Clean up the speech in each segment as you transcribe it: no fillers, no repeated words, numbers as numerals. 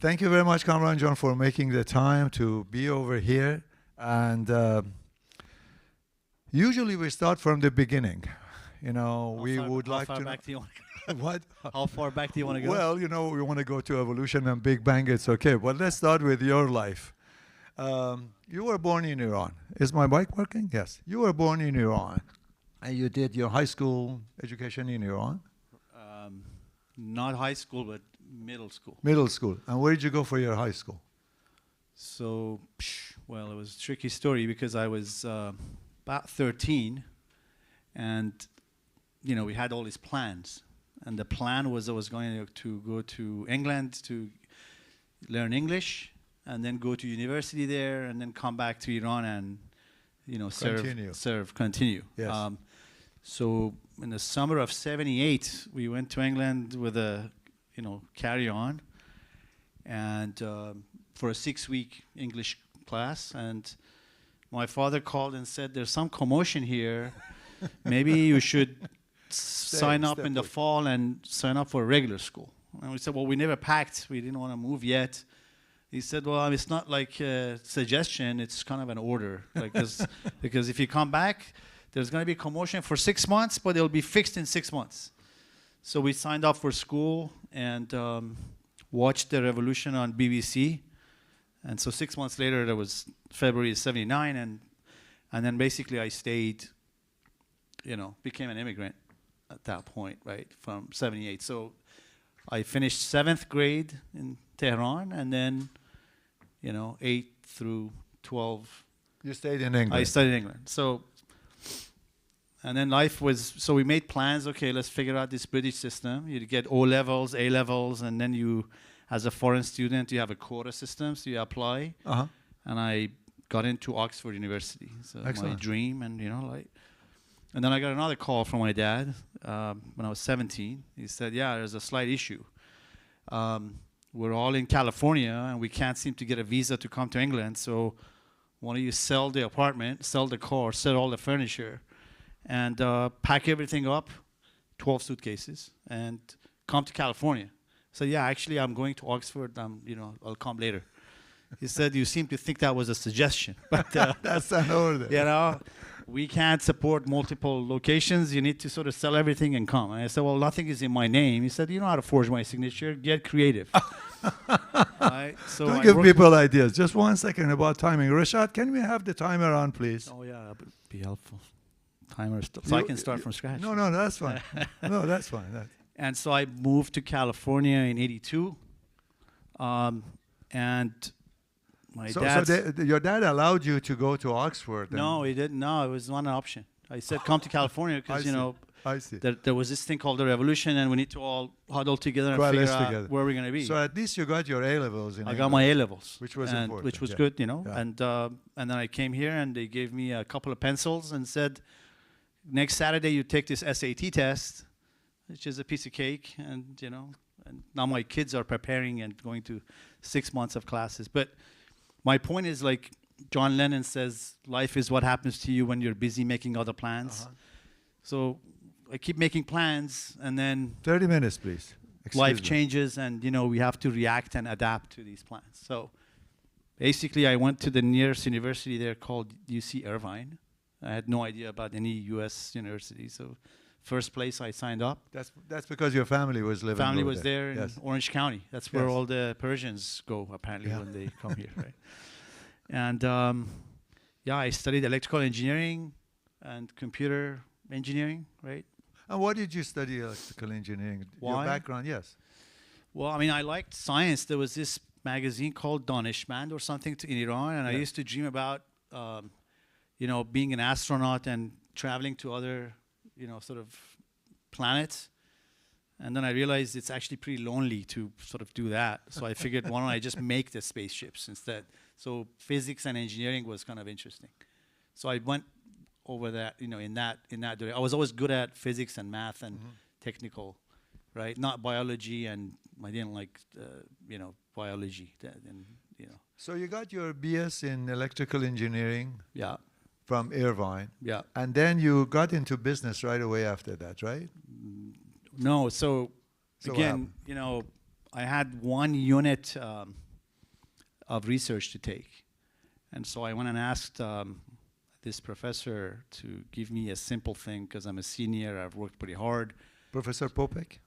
Thank you very much, Cameron John, for making the time to be over here. And usually we start from the beginning. You know, we would like to. How far back do you want to go? What? How far back do you want to go? Well, you know, we want to go to evolution and Big Bang. It's okay, but let's start with your life. You were born in Iran. Is my mic working? Yes. You were born in Iran, and you did your high school education in Iran. Not high school, but middle school. Middle school. And where did you go for your high school? So, well, it was a tricky story because I was about 13, and you know, we had all these plans, and the plan was I was going to go to England to learn English, and then go to university there, and then come back to Iran and, you know, continue. Yes. So in the summer of '78, we went to England with a, you know, carry-on, and for a 6-week English class, and my father called and said, "There's some commotion here. Maybe you should sign up in the fall and sign up for a regular school." And we said, "Well, we never packed. We didn't want to move yet." He said, "Well, it's not like a suggestion. It's kind of an order. Like because if you come back, there's going to be commotion for 6 months, but it'll be fixed in 6 months." So we signed up for school and watched the revolution on BBC. And so 6 months later, that was February '79, and then basically I stayed, you know, became an immigrant at that point, right, from '78. So I finished 7th grade in Tehran, and then, you know, 8 through 12. You stayed in England. I studied in England. So, and then life was, so we made plans, okay, let's figure out this British system. You get O levels, A levels, and then you, as a foreign student, you have a quota system, so you apply. Uh-huh. And I got into Oxford University. So Excellent. My dream, and, you know, like, and then I got another call from my dad when I was 17. He said, "Yeah, there's a slight issue. We're all in California, and we can't seem to get a visa to come to England. So why don't you sell the apartment, sell the car, sell all the furniture, and pack everything up, 12 suitcases, and come to California." So yeah, actually, I'm going to Oxford. You know, I'll come later. He said, "You seem to think that was a suggestion, but that's an order. You know, we can't support multiple locations. You need to sort of sell everything and come." And I said, "Well, nothing is in my name." He said, "You know how to forge my signature. Get creative." Right? So don't give people ideas. Just 1 second about timing. Rashad, can we have the timer on, please? Oh yeah, that would be helpful. Timer, so I can start from scratch. No, that's fine. No, that's fine. And so I moved to California in '82, and my dad. So your dad allowed you to go to Oxford? No, he didn't. No, it was not an option. I said, "Come to California," because you know. I see. There was this thing called the revolution, and we need to all huddle together and figure out where we're going to be. So at least you got your A levels in England. I got my A levels, which was important, which was good, you know. Yeah. And then I came here, and they gave me a couple of pencils and said, "Next Saturday you take this SAT test," which is a piece of cake, and you know. And now my kids are preparing and going to 6 months of classes. But my point is, like John Lennon says, life is what happens to you when you're busy making other plans. Uh-huh. So I keep making plans, and then 30 minutes, please. Life changes, and you know, we have to react and adapt to these plans. So basically, I went to the nearest university there called UC Irvine. I had no idea about any U.S. university, so first place I signed up. That's because your family was living. Family was there in Orange County. That's where all the Persians go apparently when they come here, right? And I studied electrical engineering and computer engineering, right? And why did you study electrical engineering? Why? Your background, yes. Well, I mean, I liked science. There was this magazine called Danishmand or something in Iran, and I used to dream about, you know, being an astronaut and traveling to other, you know, sort of planets. And then I realized it's actually pretty lonely to sort of do that. So I figured, why don't I just make the spaceships instead? So physics and engineering was kind of interesting. So I went over that, you know, in that direction. I was always good at physics and math and technical, right? Not biology, and I didn't like, you know, biology. And you know. So you got your BS in electrical engineering. Yeah. From Irvine. Yeah. And then you got into business right away after that, right? No. So again, you know, I had 1 unit of research to take. And so I went and asked this professor to give me a simple thing, because I'm a senior, I've worked pretty hard. Professor Popek?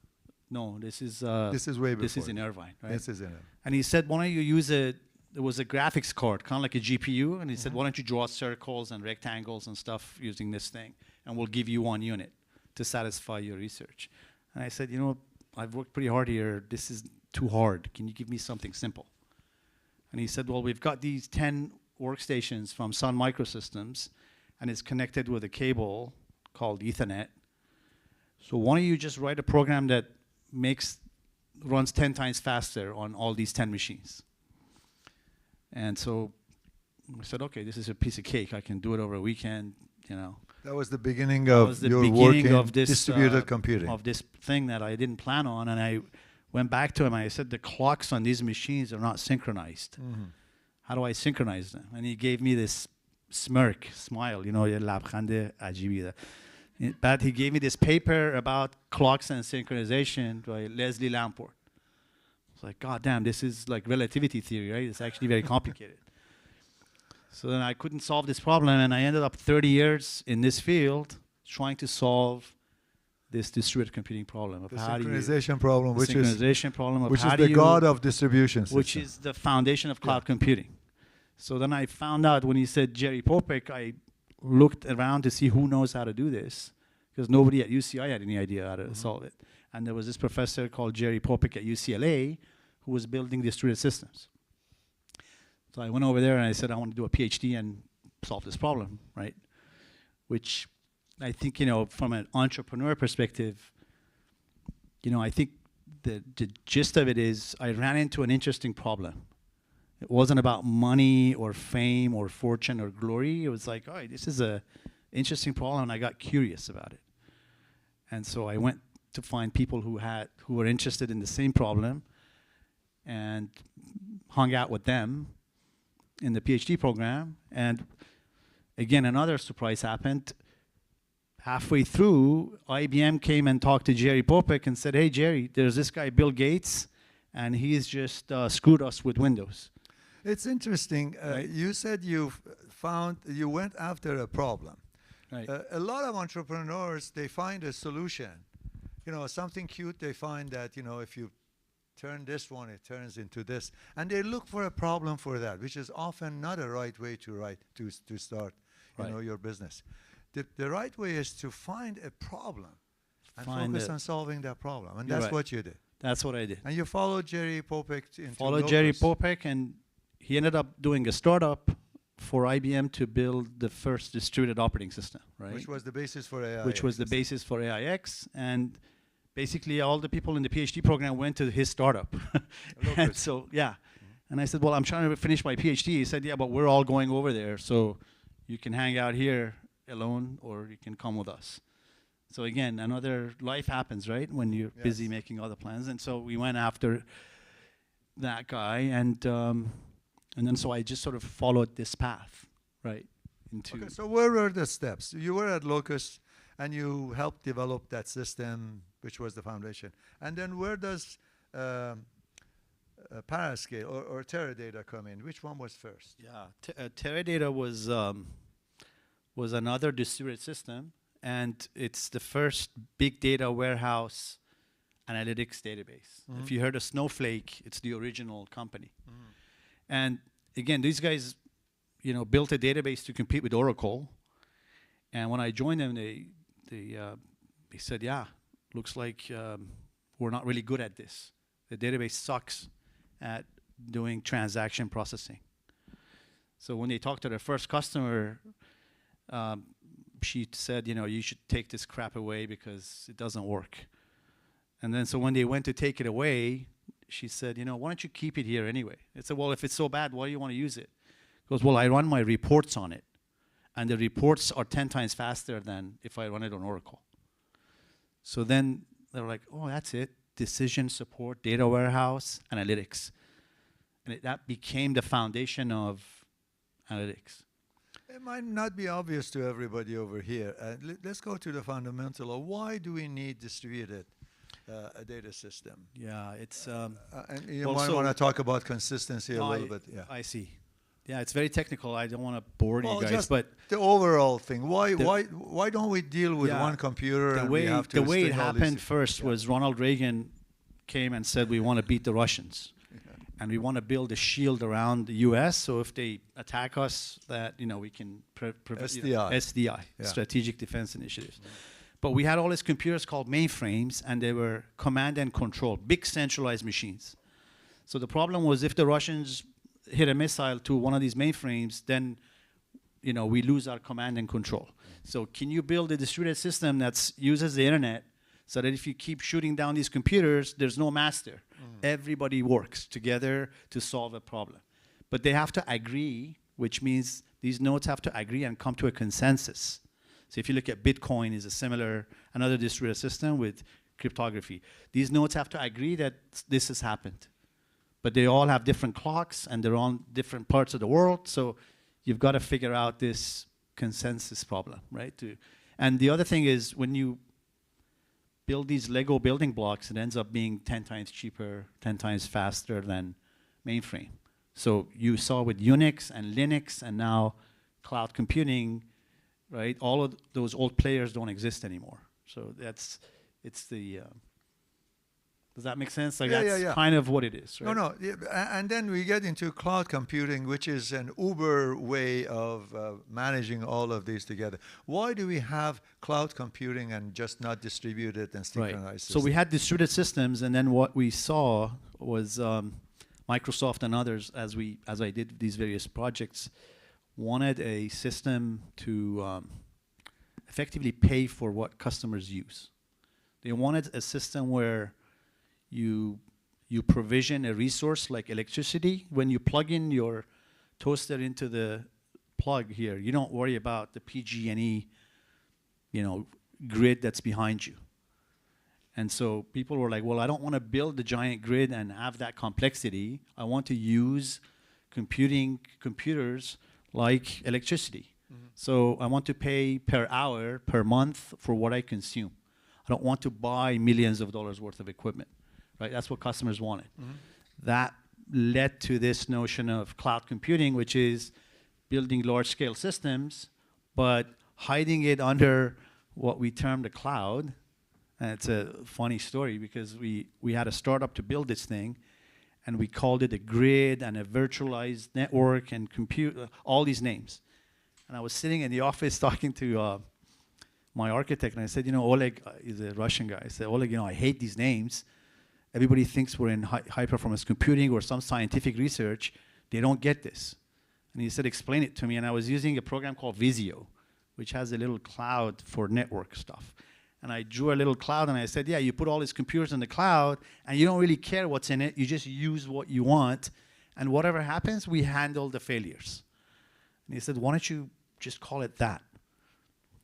No, this is way before. This is in Irvine, right? This is in Irvine. And he said, why don't you use there was a graphics card, kind of like a GPU, and he said, why don't you draw circles and rectangles and stuff using this thing, and we'll give you 1 unit to satisfy your research. And I said, you know, I've worked pretty hard here. This is too hard. Can you give me something simple? And he said, well, we've got these 10 workstations from Sun Microsystems, and it's connected with a cable called Ethernet. So why don't you just write a program that runs 10 times faster on all these 10 machines? And so I said, okay, this is a piece of cake. I can do it over a weekend, you know. That was the beginning of your work in this, distributed computing. Of this thing that I didn't plan on. And I went back to him and I said, the clocks on these machines are not synchronized. How do I synchronize them? And he gave me this smile, you know, but he gave me this paper about clocks and synchronization by Leslie Lamport. It's like, God damn, this is like relativity theory, right? It's actually very complicated. So then I couldn't solve this problem, and I ended up 30 years in this field trying to solve this distributed computing problem. The synchronization problem, which is the god of distribution system. Which is the foundation of cloud computing. So then I found out when he said Jerry Popek, I looked around to see who knows how to do this, because nobody at UCI had any idea how to solve it. And there was this professor called Jerry Popek at UCLA who was building distributed systems. So I went over there and I said, I want to do a PhD and solve this problem, right? Which I think, you know, from an entrepreneur perspective, you know, I think the gist of it is I ran into an interesting problem. It wasn't about money or fame or fortune or glory. It was like, all right, this is a interesting problem, and I got curious about it. And so I went to find people who were interested in the same problem and hung out with them in the PhD program. And again, another surprise happened. Halfway through, IBM came and talked to Jerry Popek and said, hey, Jerry, there's this guy, Bill Gates, and he's just screwed us with Windows. It's interesting. Right. You said you went after a problem. Right. A lot of entrepreneurs, they find a solution. You know, something cute, they find that, you know, if you turn this one, it turns into this. And they look for a problem for that, which is often not a right way to start, you know, your business. The right way is to find a problem and focus on solving that problem. And that's what you did. That's what I did. And you followed Jerry Popek into Followed Jerry Popek, and he ended up doing a startup for IBM to build the first distributed operating system, right? Which was the basis for AIX. Which was the basis for AIX. And basically all the people in the PhD program went to his startup. And so, yeah. And I said, well, I'm trying to finish my PhD. He said, yeah, but we're all going over there, so you can hang out here alone or you can come with us. So again, another life happens, right, when you're busy making other plans. And so we went after that guy, and then so I just sort of followed this path, right? Okay, so where were the steps? You were at Locust, and you helped develop that system, which was the foundation. And then where does Parascale or Teradata come in? Which one was first? Yeah, Teradata was another distributed system, and it's the first big data warehouse analytics database. If you heard of Snowflake, it's the original company. And again, these guys, you know, built a database to compete with Oracle. And when I joined them, they said, yeah, looks like we're not really good at this. The database sucks at doing transaction processing. So when they talked to their first customer, she said, you know, you should take this crap away because it doesn't work. And then so when they went to take it away, she said, you know, why don't you keep it here anyway? I said, well, if it's so bad, why do you want to use it? He goes, well, I run my reports on it. And the reports are 10 times faster than if I run it on Oracle. So then they were like, oh, that's it. Decision support, data warehouse, analytics. And that became the foundation of analytics. It might not be obvious to everybody over here. Let's go to the fundamental of why do we need distributed a data system. Yeah, it's And you might also- want to talk about consistency a no, little bit. Yeah. I see. Yeah, it's very technical. I don't want to bore Well, you guys, just but the overall thing. Why don't we deal with Yeah, one computer the and way we have to the way it string all these happened things? first Yeah. was Ronald Reagan came and said we want to beat the Russians, and we want to build a shield around the U.S. so if they attack us, that we can SDI. SDI, Yeah. Strategic Defense Initiatives. But we had all these computers called mainframes, and they were command and control, big centralized machines. So the problem was if the Russians hit a missile to one of these mainframes, then we lose our command and control. So can you build a distributed system that uses the internet so that if you keep shooting down these computers, there's no master. Everybody works together to solve a problem. But they have to agree, which means these nodes have to agree and come to a consensus. So if you look at Bitcoin is another distributed system with cryptography. These nodes have to agree that this has happened. But they all have different clocks and they're on different parts of the world. So you've got to figure out this consensus problem, right? And the other thing is when you build these Lego building blocks, it ends up being 10 times cheaper, 10 times faster than mainframe. So you saw with Unix and Linux and now cloud computing, right? All of those old players don't exist anymore. So does that make sense? Like that's kind of what it is, right? No. And then we get into cloud computing, which is an Uber way of managing all of these together. Why do we have cloud computing and just not distributed and synchronized Right. systems? So we had distributed systems, and then what we saw was Microsoft and others, as I did these various projects, wanted a system to effectively pay for what customers use. They wanted a system where you provision a resource like electricity. When you plug in your toaster into the plug here, you don't worry about the PG&E, grid that's behind you. And so people were like, well, I don't want to build the giant grid and have that complexity. I want to use computers like electricity. Mm-hmm. So I want to pay per hour, per month for what I consume. I don't want to buy millions of dollars worth of equipment. Right? That's what customers wanted. Mm-hmm. That led to this notion of cloud computing, which is building large-scale systems, but hiding it under what we term the cloud. And it's a funny story because we had a startup to build this thing, and we called it a grid and a virtualized network and compute, all these names. And I was sitting in the office talking to my architect, and I said, Oleg is a Russian guy. I said, Oleg, I hate these names. Everybody thinks we're in high-performance computing or some scientific research. They don't get this. And he said, explain it to me. And I was using a program called Visio, which has a little cloud for network stuff. And I drew a little cloud, and I said, yeah, you put all these computers in the cloud, and you don't really care what's in it. You just use what you want. And whatever happens, we handle the failures. And he said, why don't you just call it that?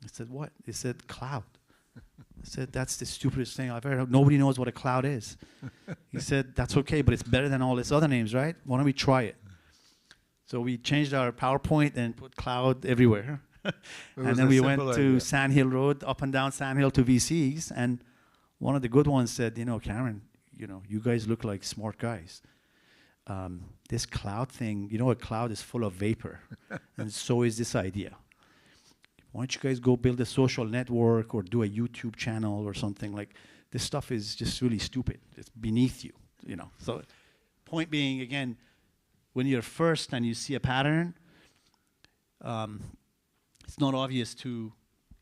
I said, what? He said, cloud. I said, that's the stupidest thing I've ever heard. Nobody knows what a cloud is. He said, that's okay, but it's better than all these other names, right? Why don't we try it? So we changed our PowerPoint and put cloud everywhere. And then we went to Sand Hill Road, up and down Sand Hill to VCs. And one of the good ones said, Cameron, you guys look like smart guys. This cloud thing, a cloud is full of vapor. And so is this idea. Why don't you guys go build a social network or do a YouTube channel or something? Like, this stuff is just really stupid. It's beneath you, So point being, again, when you're first and you see a pattern, it's not obvious to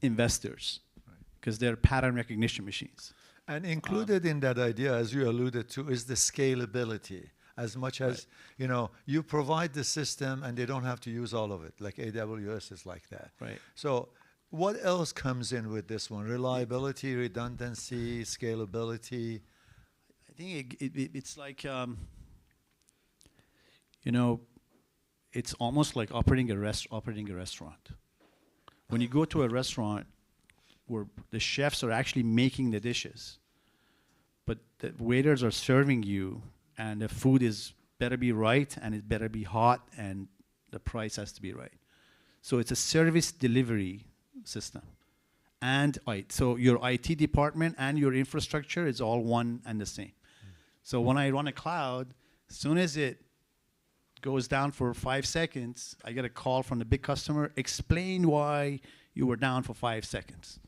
investors because they're pattern recognition machines. And included in that idea, as you alluded to, is the scalability. As much as, you provide the system and they don't have to use all of it, like AWS is like that. Right. So what else comes in with this one? Reliability, redundancy, scalability? I think it's like, it's almost like operating a restaurant. When you go to a restaurant where the chefs are actually making the dishes, but the waiters are serving you, and the food better be right, and it better be hot, and the price has to be right. So it's a service delivery system. and so your IT department and your infrastructure is all one and the same. So when I run a cloud, as soon as it goes down for 5 seconds, I get a call from the big customer, explain why you were down for 5 seconds,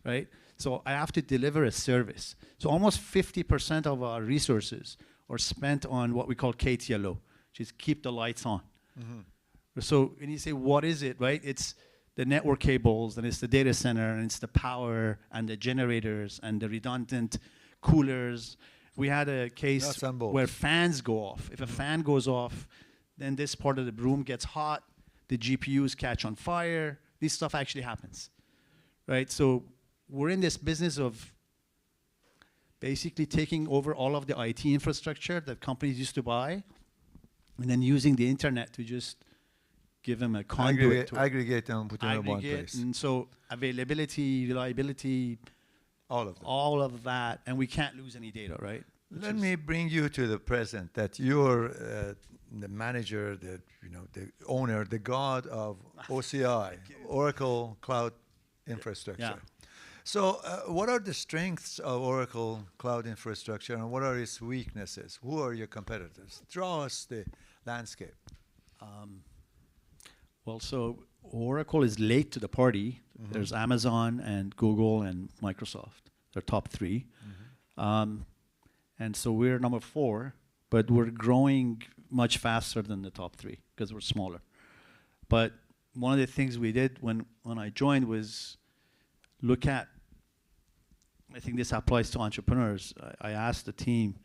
right? So I have to deliver a service. So almost 50% of our resources are spent on what we call KTLO, which is keep the lights on. So when you say, what is it, right? It's the network cables, and it's the data center, and it's the power, and the generators, and the redundant coolers. We had a case where fans go off. If a fan goes off, then this part of the room gets hot, the GPUs catch on fire. This stuff actually happens, right? So we're in this business of basically taking over all of the IT infrastructure that companies used to buy, and then using the internet to just give them a conduit. Aggregate them, put them in one place. And so availability, reliability, all of that, and we can't lose any data, right? Let me bring you to the present, that you're the manager, the owner, the god of OCI, Oracle Cloud Infrastructure. Yeah. So what are the strengths of Oracle Cloud Infrastructure, and what are its weaknesses? Who are your competitors? Draw us the landscape. Well, so Oracle is late to the party. There's Amazon and Google and Microsoft. They're top 3. And so we're number 4, but we're growing much faster than the top 3 because we're smaller. But one of the things we did when I joined was look at, I think this applies to entrepreneurs. I asked the team,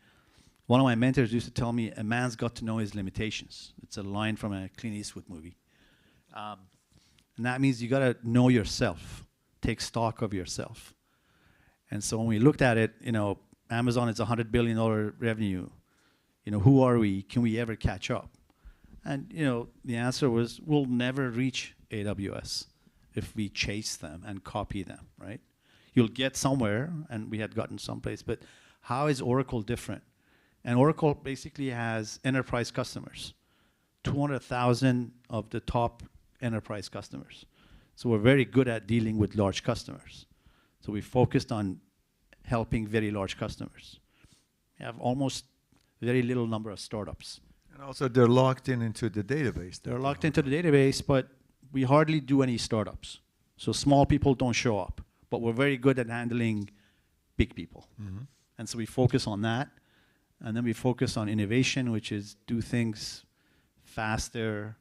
one of my mentors used to tell me, a man's got to know his limitations. It's a line from a Clint Eastwood movie. And that means you got to know yourself, take stock of yourself. And so when we looked at it, Amazon is $100 billion revenue. Who are we? Can we ever catch up? And, the answer was, we'll never reach AWS if we chase them and copy them, right? You'll get somewhere, and we had gotten someplace, but how is Oracle different? And Oracle basically has enterprise customers, 200,000 of the top enterprise customers. So we're very good at dealing with large customers. So we focused on helping very large customers. We have almost very little number of startups. And also they're locked into the database. They're locked into the database, but we hardly do any startups. So small people don't show up, but we're very good at handling big people. And so we focus on that. And then we focus on innovation, which is do things faster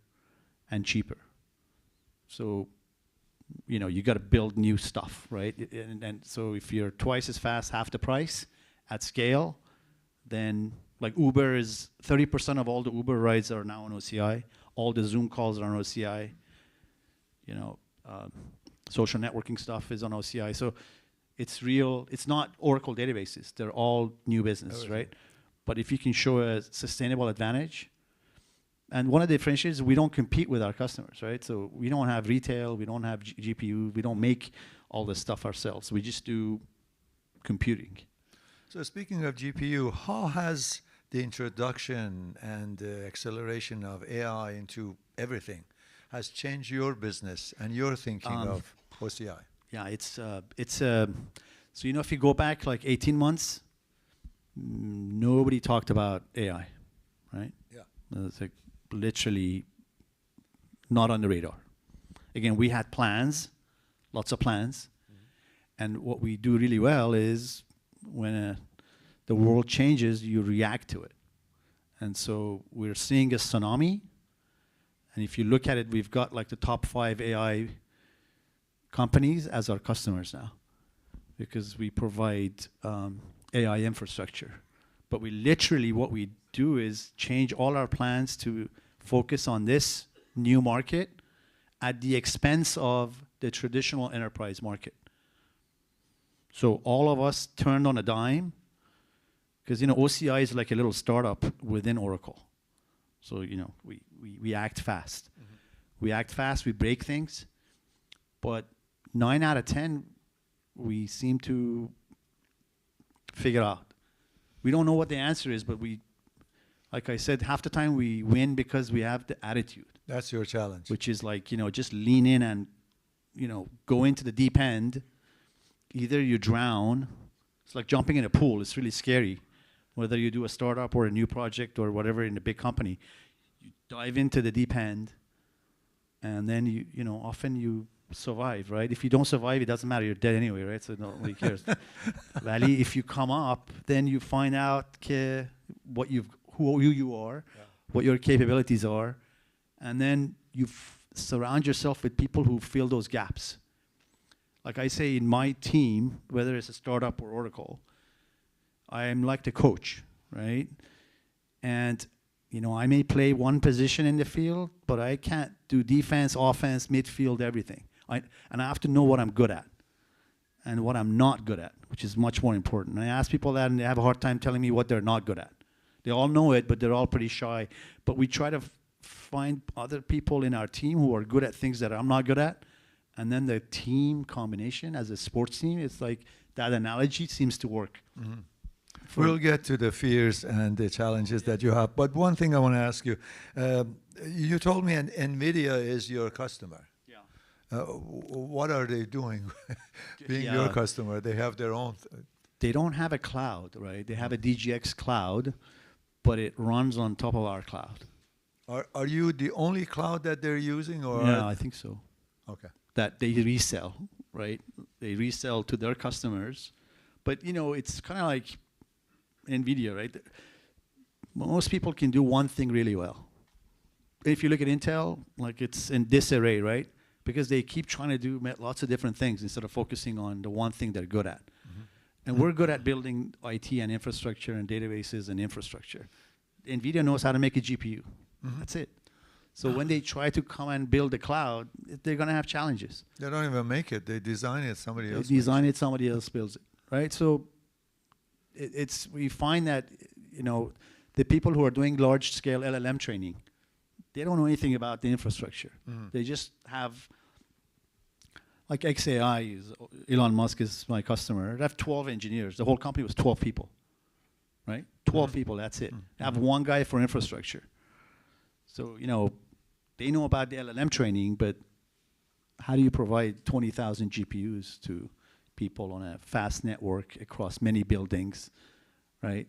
and cheaper. So, you got to build new stuff, right? And so if you're twice as fast, half the price at scale, then like Uber is 30% of all the Uber rides are now on OCI. All the Zoom calls are on OCI. Social networking stuff is on OCI. So it's real. It's not Oracle databases. They're all new business, right? But if you can show a sustainable advantage, and one of the differentiators, we don't compete with our customers, right? So we don't have retail, we don't have GPU, we don't make all this stuff ourselves. We just do computing. So speaking of GPU, how has the introduction and the acceleration of AI into everything has changed your business and your thinking of OCI? Yeah, so if you go back like 18 months, nobody talked about AI, right? Yeah. It's like literally not on the radar. Again, we had plans, lots of plans. And what we do really well is when the world changes, you react to it. And so we're seeing a tsunami. And if you look at it, we've got like the top 5 AI companies as our customers now, because we provide AI infrastructure. But what we do is change all our plans to focus on this new market at the expense of the traditional enterprise market. So all of us turned on a dime, because OCI is like a little startup within Oracle. So we act fast. We act fast, we break things, but 9 out of 10 we seem to figure out. We don't know what the answer is, but like I said, half the time we win because we have the attitude. That's your challenge. Which is like, just lean in and, go into the deep end either you drown. It's like jumping in a pool. It's really scary. Whether you do a startup or a new project or whatever in a big company, you dive into the deep end, and then you know, often you survive, right? If you don't survive, it doesn't matter. You're dead anyway, right? So nobody cares. Valley, if you come up, then you find out who you are, what your capabilities are, and then you surround yourself with people who fill those gaps. Like I say in my team, whether it's a startup or Oracle, I am like the coach, right? And you know, I may play one position in the field, but I can't do defense, offense, midfield, everything. And I have to know what I'm good at and what I'm not good at, which is much more important. And I ask people that, and they have a hard time telling me what they're not good at. They all know it, but they're all pretty shy. But we try to find other people in our team who are good at things that I'm not good at. And then the team combination as a sports team, it's like that analogy seems to work. Mm-hmm. We'll get to the fears and the challenges that you have. But one thing I want to ask you, you told me NVIDIA is your customer. Yeah. What are they doing being your customer? They have their own... They don't have a cloud, right? They have a DGX cloud, but it runs on top of our cloud. Are you the only cloud that they're using? Or yeah, I think so. Okay. That they resell, right? They resell to their customers. But, you know, it's kind of like NVIDIA, right? Most people can do one thing really well. If you look at Intel, like it's in disarray, right? Because they keep trying to do lots of different things instead of focusing on the one thing they're good at. Mm-hmm. And we're good at building IT and infrastructure and databases and infrastructure. NVIDIA knows how to make a GPU. Mm-hmm. That's it. So when they try to come and build a cloud, they're going to have challenges. They don't even make it. They design it, somebody else somebody else builds it, right? So we find that, you know, the people who are doing large-scale LLM training, they don't know anything about the infrastructure. Mm. They just have, like XAI, Elon Musk is my customer. They have 12 engineers. The whole company was 12 people, right? 12 people, that's it. They have one guy for infrastructure. So, you know, they know about the LLM training, but how do you provide 20,000 GPUs to people on a fast network across many buildings, right?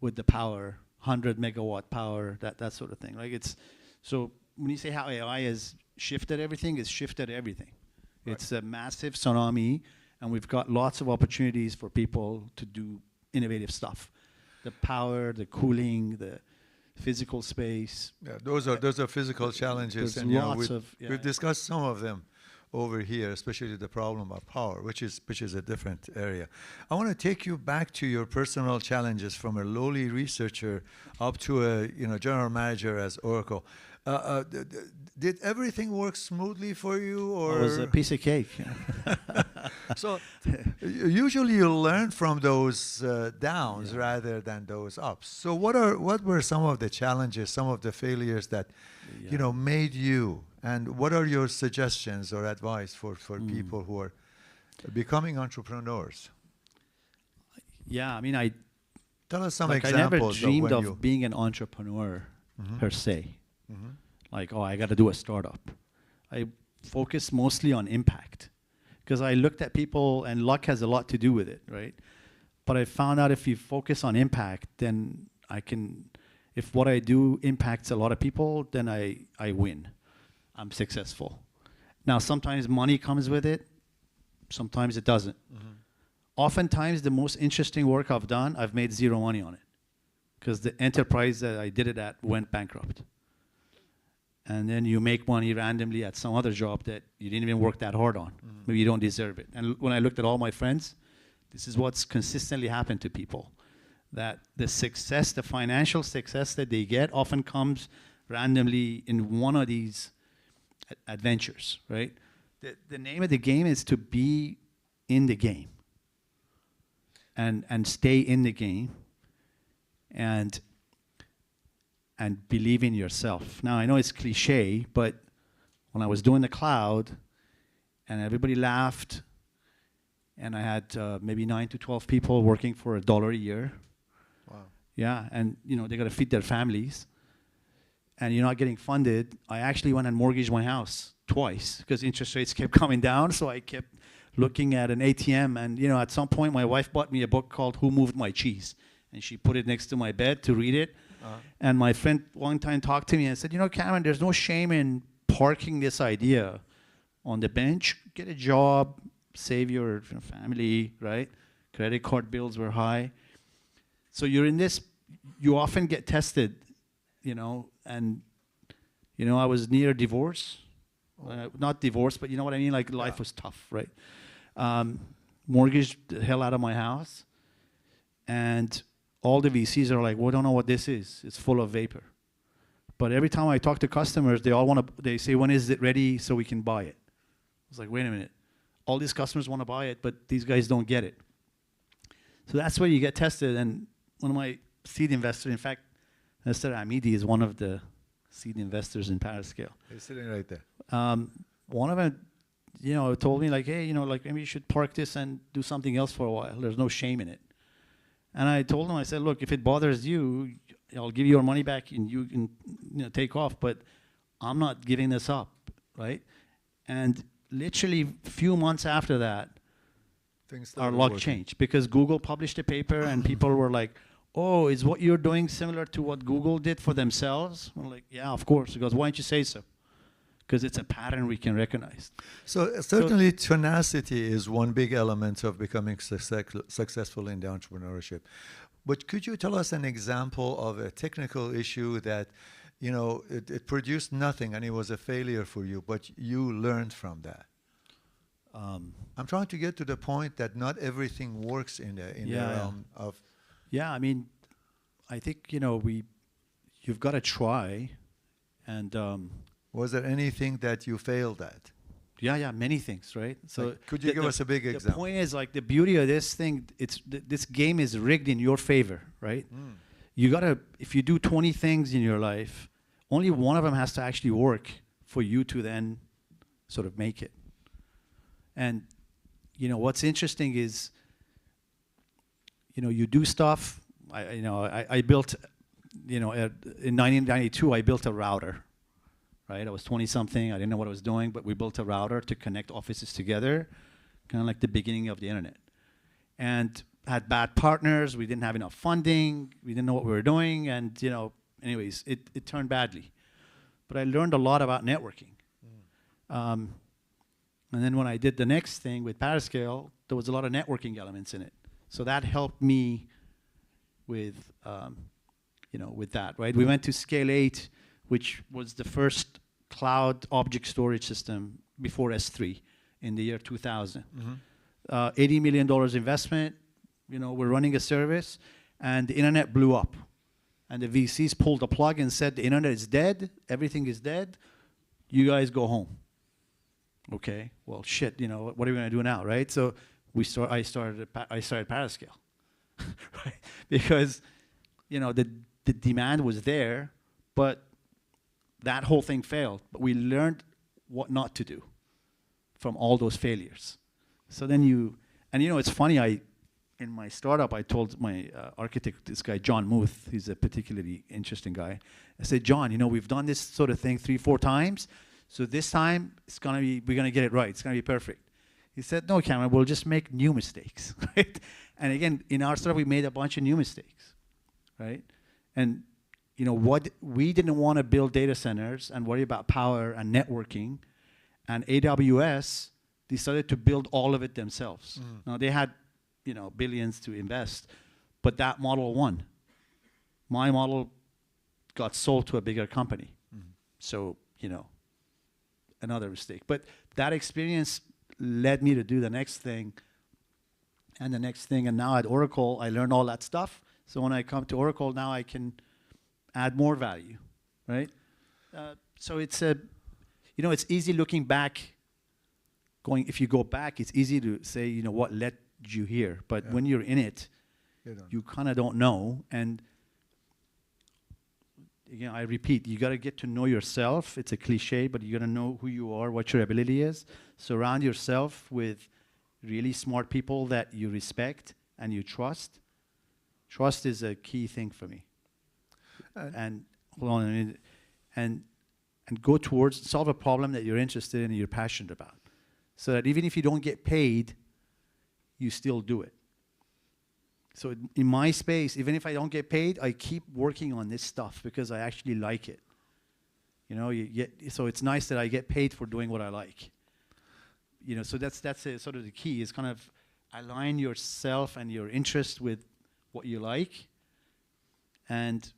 With the power, 100 megawatt power, that sort of thing. Like so when you say how AI has shifted everything, it's shifted everything. Right. It's a massive tsunami, and we've got lots of opportunities for people to do innovative stuff. The power, the cooling, the physical space. Yeah, those are physical challenges, and we've discussed some of them over here, especially the problem of power, which is a different area. I want to take you back to your personal challenges from a lowly researcher up to a general manager as Oracle. Did everything work smoothly for you, or it was a piece of cake? So usually you learn from those downs rather than those ups. So what were some of the challenges, some of the failures that made you? And what are your suggestions or advice for people who are becoming entrepreneurs? Yeah, I mean, tell us some examples. I never dreamed of being an entrepreneur per se. Mm-hmm. Like, I got to do a startup. I focused mostly on impact because I looked at people, and luck has a lot to do with it, right? But I found out if you focus on impact, then if what I do impacts a lot of people, then I win. I'm successful. Now, sometimes money comes with it. Sometimes it doesn't. Mm-hmm. Oftentimes, the most interesting work I've done, I've made zero money on it because the enterprise that I did it at went bankrupt. And then you make money randomly at some other job that you didn't even work that hard on. Mm-hmm. Maybe you don't deserve it. And when I looked at all my friends, this is what's consistently happened to people. That the financial success that they get often comes randomly in one of these adventures, right? The name of the game is to be in the game and stay in the game and believe in yourself. Now, I know it's cliche, but when I was doing the cloud and everybody laughed and I had maybe 9 to 12 people working for $1 a year. Wow. Yeah, and they got to feed their families. And you're not getting funded, I actually went and mortgaged my house twice because interest rates kept coming down, so I kept looking at an ATM, and at some point my wife bought me a book called Who Moved My Cheese, and she put it next to my bed to read it. And my friend one time talked to me and said, Cameron, there's no shame in parking this idea on the bench. Get a job, save your family, right? Credit card bills were high. So you're in this, you often get tested, and I was near divorce. Not divorce, but you know what I mean? Like life was tough, right? Mortgaged the hell out of my house. And all the VCs are like, we don't know what this is. It's full of vapor. But every time I talk to customers, they say, when is it ready so we can buy it? I was like, wait a minute. All these customers want to buy it, but these guys don't get it. So that's where you get tested. And one of my seed investors, in fact, Mr. Amidi is one of the seed investors in Parascale. He's sitting right there. One of them, told me like, hey, maybe you should park this and do something else for a while. There's no shame in it. And I told him, I said, look, if it bothers you, I'll give you your money back and you can take off, but I'm not giving this up, right? And literally a few months after that, our luck changed because Google published a paper and people were like, oh, is what you're doing similar to what Google did for themselves? I'm like, yeah, of course. He goes, why don't you say so? Because it's a pattern we can recognize. So certainly tenacity is one big element of becoming successful in the entrepreneurship. But could you tell us an example of a technical issue that, it produced nothing and it was a failure for you, but you learned from that? I'm trying to get to the point that not everything works in the realm of... Yeah, I mean, I think, you've got to try. And was there anything that you failed at? Yeah, many things, right? So could you give us a big example? The point is, like, the beauty of this thing, this game is rigged in your favor, right? You gotta, if you do 20 things in your life, only one of them has to actually work for you to then sort of make it. And, what's interesting is, you do stuff. I built, in 1992, I built a router. Right, I was 20-something. I didn't know what I was doing, but we built a router to connect offices together, kind of like the beginning of the internet. And had bad partners. We didn't have enough funding. We didn't know what we were doing, and anyways, it turned badly. But I learned a lot about networking. And then when I did the next thing with Parascale, there was a lot of networking elements in it. So that helped me with, with that. Right, we went to Scale 8. Which was the first cloud object storage system before S3 in the year 2000. $80 million investment, we're running a service, and the internet blew up. And the VCs pulled the plug and said, the internet is dead, everything is dead, you guys go home. Okay, well, shit, what are we gonna do now, right? So I started Parascale, right? Because, the demand was there, but that whole thing failed, but we learned what not to do from all those failures. So then it's funny, in my startup, I told my architect, this guy, John Muth, he's a particularly interesting guy. I said, John, we've done this sort of thing 3-4 times, so this time we're gonna get it right, it's gonna be perfect. He said, no, Cameron, we'll just make new mistakes, right? And again, in our startup, we made a bunch of new mistakes, right? And what we didn't want to build data centers and worry about power and networking, and AWS decided to build all of it themselves. Now they had, billions to invest, but that model won. My model got sold to a bigger company. So, another mistake. But that experience led me to do the next thing and the next thing. And now at Oracle, I learned all that stuff. So when I come to Oracle now, I can add more value, right? So it's it's easy looking back. If you go back, it's easy to say, what led you here. But when you're in it, you kind of don't know. And again, I repeat, you got to get to know yourself. It's a cliche, but you got to know who you are, what your ability is. Surround yourself with really smart people that you respect and you trust. Trust is a key thing for me. And hold on a minute, and go towards solve a problem that you're interested in and you're passionate about. so that even if you don't get paid, you still do it. So in my space, even if I don't get paid, I keep working on this stuff because I actually like it. You know, so it's nice that I get paid for doing what I like. You know, so that's sort of the key, is kind of align yourself and your interest with what you like, and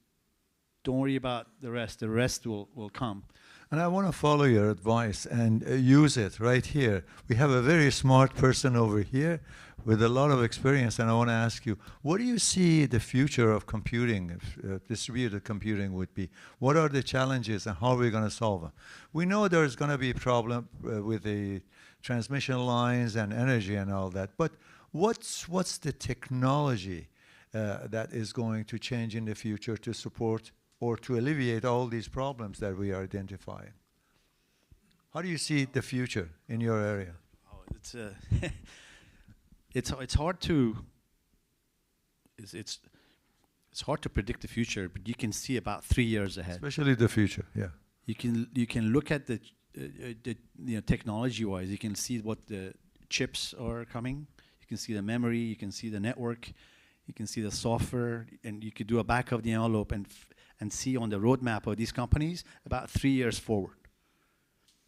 don't worry about the rest. The rest will come. And I want to follow your advice and use it right here. We have a very smart person over here with a lot of experience, and I want to ask you, what do you see the future of computing, distributed computing would be? What are the challenges and how are we going to solve them? We know there's going to be a problem with the transmission lines and energy and all that, but what's the technology that is going to change in the future to support or to alleviate all these problems that we are identifying? How do you see the future in your area? Oh, it's hard to it's hard to predict the future, but you can see about 3 years ahead. Especially the future, yeah. You can look at the technology-wise. You can see what the chips are coming. You can see the memory. You can see the network. You can see the software, and you could do a back of the envelope and see on the roadmap of these companies about 3 years forward.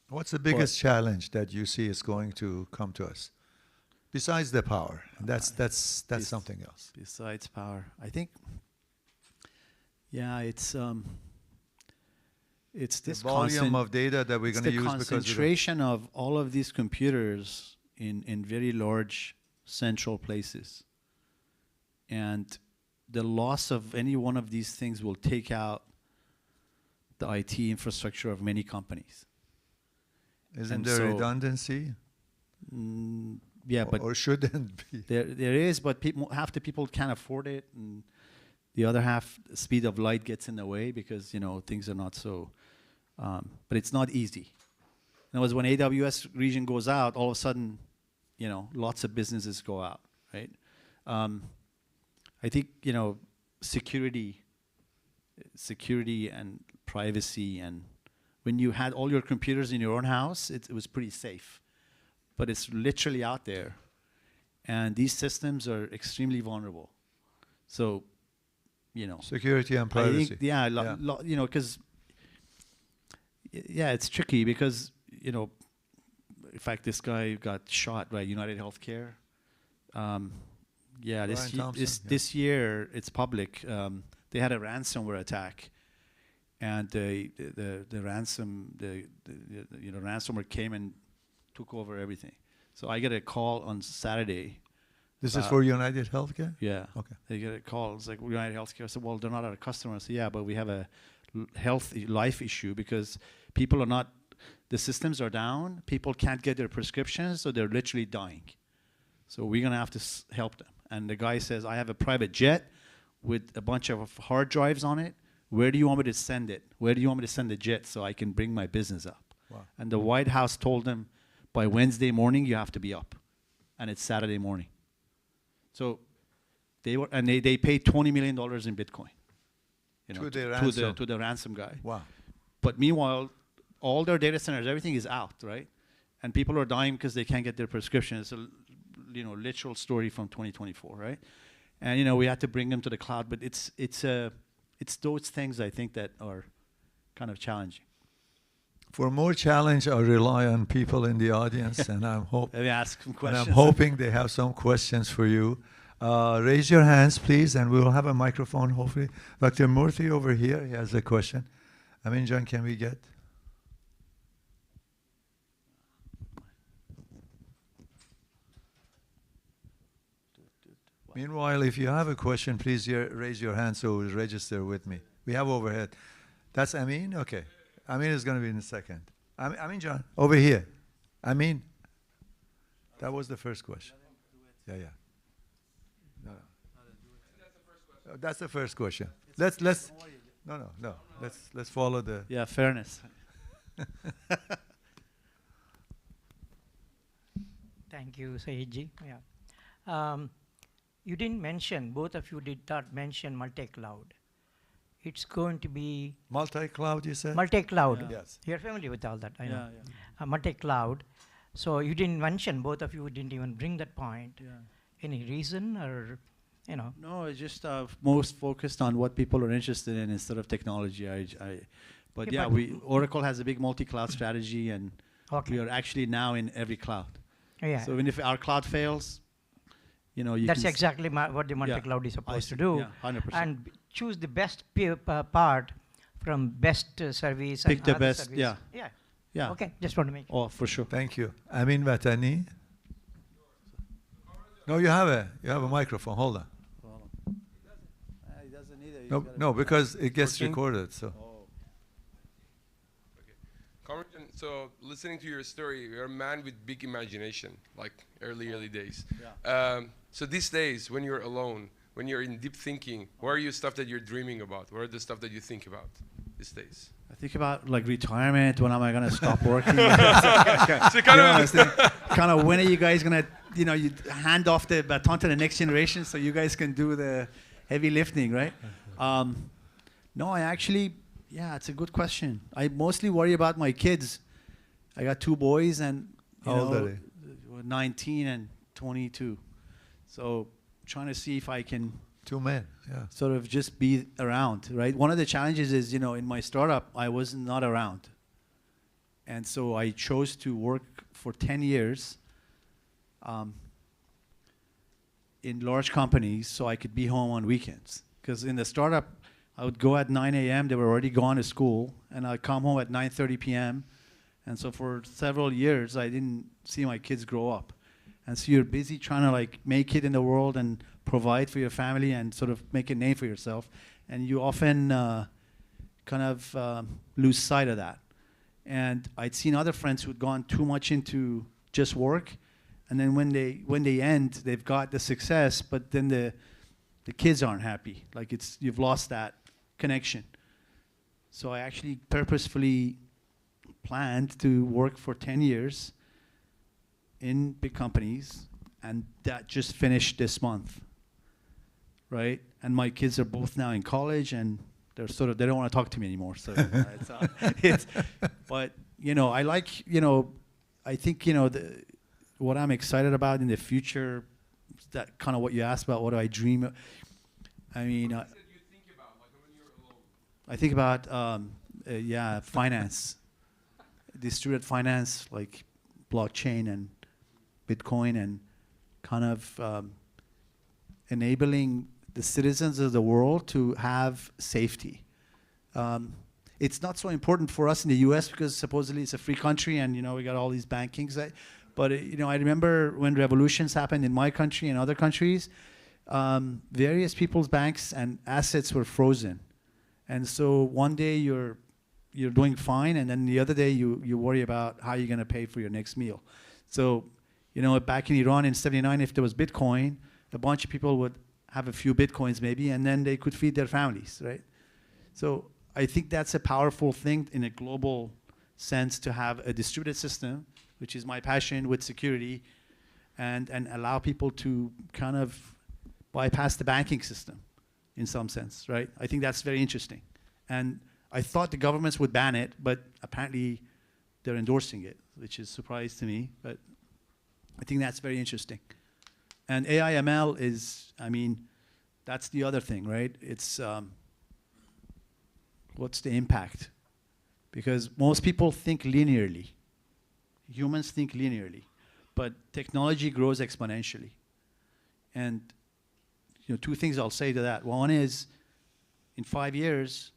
What's the biggest challenge that you see is going to come to us? Besides the power, that's something else. Besides power, I think, yeah, it's this volume of data that we're going to use because the concentration of all of these computers in very large central places, and the loss of any one of these things will take out the IT infrastructure of many companies. Isn't there redundancy? Yeah, but or shouldn't be. There is, but half the people can't afford it, and the other half, the speed of light gets in the way because things are not so. But it's not easy. In other words, when AWS region goes out, all of a sudden, lots of businesses go out, right? I think security and privacy, and when you had all your computers in your own house, it was pretty safe. But it's literally out there, and these systems are extremely vulnerable. So, security and privacy. I think, because it's tricky because in fact, this guy got shot by United Healthcare. This year it's public. They had a ransomware attack, and the ransomware came and took over everything. So I get a call on Saturday. This is for United Healthcare? Yeah. Okay. They get a call. It's like United Healthcare. I said, well, they're not our customer. I said, yeah, but we have a life issue because people are not, the systems are down. People can't get their prescriptions, so they're literally dying. So we're going to have to help them. And the guy says, I have a private jet with a bunch of hard drives on it. Where do you want me to send it? Where do you want me to send the jet so I can bring my business up? Wow. And the White House told them, by Wednesday morning, you have to be up. And it's Saturday morning. So they paid $20 million in Bitcoin. To the ransom guy. Wow. But meanwhile, all their data centers, everything is out, right? And people are dying because they can't get their prescriptions. It's a literal story from 2024, right? And we had to bring them to the cloud, but it's those things I think that are kind of challenging. For more challenge, I rely on people in the audience, and Let me ask some questions. I'm hoping they have some questions for you. Raise your hands, please, and we will have a microphone, hopefully. Dr. Murthy over here, he has a question. John, can we get? Meanwhile, if you have a question, please raise your hand so we'll register with me. We have overhead. That's Amin? Okay. Amin is going to be in a second. Amin, John, over here. Amin. That was the first question. Yeah. No. That's the first question. Let's no. Let's follow the. Yeah, fairness. Thank you, Saeedji. Yeah. You didn't mention, both of you did not mention multi-cloud. It's going to be... Multi-cloud, you said? Multi-cloud. Yeah. Yes. You're familiar with all that, I know. Yeah. Multi-cloud. So you didn't mention, both of you didn't even bring that point. Yeah. Any reason, or, you know? No, it's just most focused on what people are interested in instead of technology. But Yeah, yeah, but Oracle has a big multi-cloud strategy, and Okay. we are actually now in every cloud. Yeah. So even if our cloud fails, you know, you That's can exactly what the multi-cloud is supposed to do. Yeah, 100%. And choose the best part from best service Pick and the other best, service. yeah. Yeah. Yeah. Okay, just want to make Oh, for sure. Thank you. Amin Vatani. No, you have a microphone. Hold on. He doesn't need it. No, because it gets Working? recorded. So. Cameron, so listening to your story, you're a man with big imagination, like early days. Yeah. So these days, when you're alone, when you're in deep thinking, what are your stuff that you're dreaming about? What are the stuff that you think about these days? I think about like retirement. When am I gonna stop working? So kind of when are you guys gonna, you know, you hand off the baton to the next generation so you guys can do the heavy lifting, right? No, I actually, yeah, it's a good question. I mostly worry about my kids. I got 2 boys, and you How old know, are they? 19 and 22. So trying to see if I can 2 men. Yeah. sort of just be around, right? One of the challenges is, you know, in my startup, I was not around. And so I chose to work for 10 years in large companies so I could be home on weekends. Because in the startup, I would go at 9 a.m., they were already gone to school, and I'd come home at 9:30 p.m. And so for several years, I didn't see my kids grow up. And so you're busy trying to like make it in the world and provide for your family and sort of make a name for yourself. And you often kind of lose sight of that. And I'd seen other friends who'd gone too much into just work. And then when they end, they've got the success, but then the kids aren't happy. Like you've lost that connection. So I actually purposefully planned to work for 10 years in big companies, and that just finished this month, right? And my kids are both now in college, and they don't want to talk to me anymore. So, but you know, I like, you know, I think, you know, what I'm excited about in the future, that kind of what you asked about, what do I dream of? I mean, What is it you think about, like when you're alone? I think about, finance, distributed finance, like blockchain and Bitcoin, and kind of enabling the citizens of the world to have safety. It's not so important for us in the US because supposedly it's a free country, and you know, we got all these bankings. But you know, I remember when revolutions happened in my country and other countries, various people's banks and assets were frozen. And so one day you're doing fine, and then the other day you worry about how you're going to pay for your next meal. So, you know, back in Iran in '79, if there was Bitcoin, a bunch of people would have a few Bitcoins maybe, and then they could feed their families, right? So I think that's a powerful thing in a global sense, to have a distributed system, which is my passion, with security, and allow people to kind of bypass the banking system in some sense, right? I think that's very interesting. And I thought the governments would ban it, but apparently they're endorsing it, which is a surprise to me. But I think that's very interesting. And AI ML is, I mean, that's the other thing, right? It's, what's the impact? Because most people think linearly. Humans think linearly, but technology grows exponentially. And you know, 2 things I'll say to that. One is, in 5 years,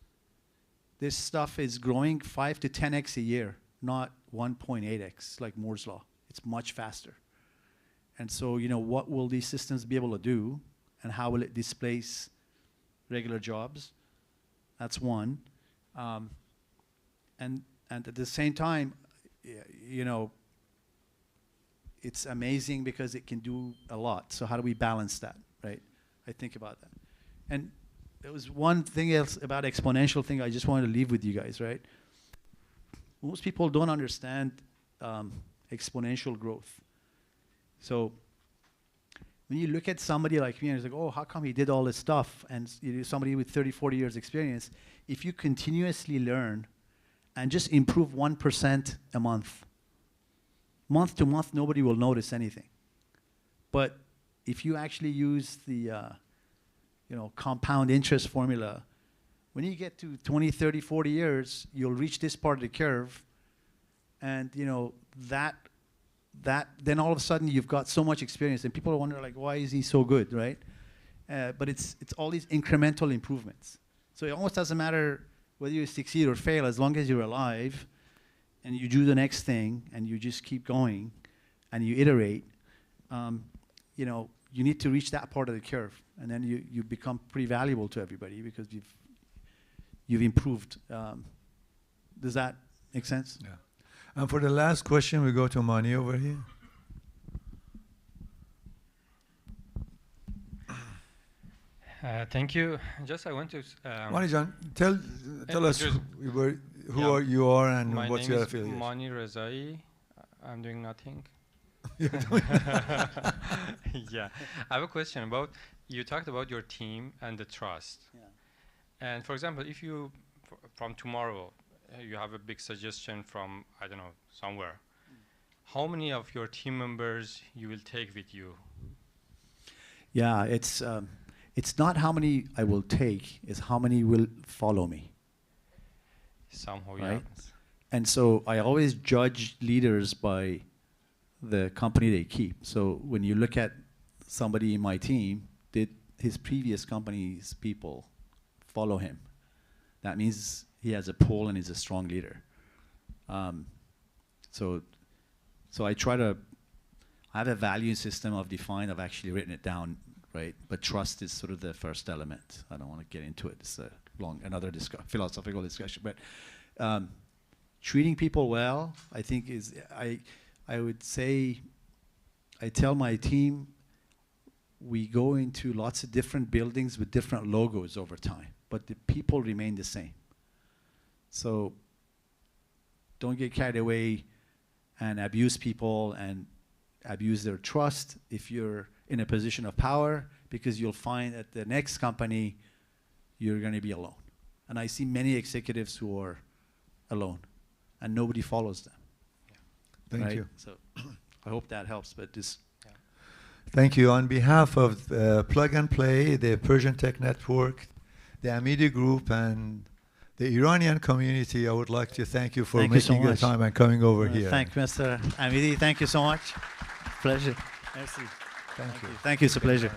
this stuff is growing 5 to 10x a year, not 1.8x like Moore's law. It's much faster. And so, you know, what will these systems be able to do, and how will it displace regular jobs? That's one. And at the same time, you know, it's amazing because it can do a lot. So how do we balance that, right? I think about that. And there was one thing else about exponential thing I just wanted to leave with you guys, right? Most people don't understand exponential growth. So when you look at somebody like me and it's like, oh, how come he did all this stuff? And somebody with 30, 40 years experience, if you continuously learn and just improve 1% a month, month to month, nobody will notice anything. But if you actually use the compound interest formula, when you get to 20, 30, 40 years, you'll reach this part of the curve, and then all of a sudden you've got so much experience, and people wonder like, why is he so good, right? But it's all these incremental improvements. So it almost doesn't matter whether you succeed or fail, as long as you're alive, and you do the next thing, and you just keep going, and you iterate. You need to reach that part of the curve, and then you become pretty valuable to everybody because you've improved. Does that make sense? Yeah. And for the last question, we go to Mani over here. Thank you. Just I want to. Mani Jan, tell us who you are and what's your affiliation. My name is Mani Rezai. I'm doing nothing. Yeah, I have a question about, you talked about your team and the trust. Yeah. And for example, if you, from tomorrow, you have a big suggestion from, I don't know, somewhere, how many of your team members you will take with you? Yeah, it's not how many I will take, it's how many will follow me. Somehow, right? yeah. And so I always judge leaders by the company they keep. So when you look at somebody in my team, did his previous company's people follow him? That means he has a pull and he's a strong leader. So I try to, I have a value system I've defined, I've actually written it down, right? But trust is sort of the first element. I don't want to get into it. It's another philosophical discussion. But treating people well, I think is, I would say, I tell my team, we go into lots of different buildings with different logos over time, but the people remain the same. So don't get carried away and abuse people and abuse their trust if you're in a position of power, because you'll find at the next company, you're going to be alone. And I see many executives who are alone, and nobody follows them. Thank you. So I hope that helps, but just... Thank you. On behalf of Plug and Play, the Persian Tech Network, the AmidiGroup, and the Iranian community, I would like to thank you for making your time and coming over here. Thank you, Mr. Amidi. Thank you so much. Pleasure. Merci. Thank you. Thank you. It's a pleasure.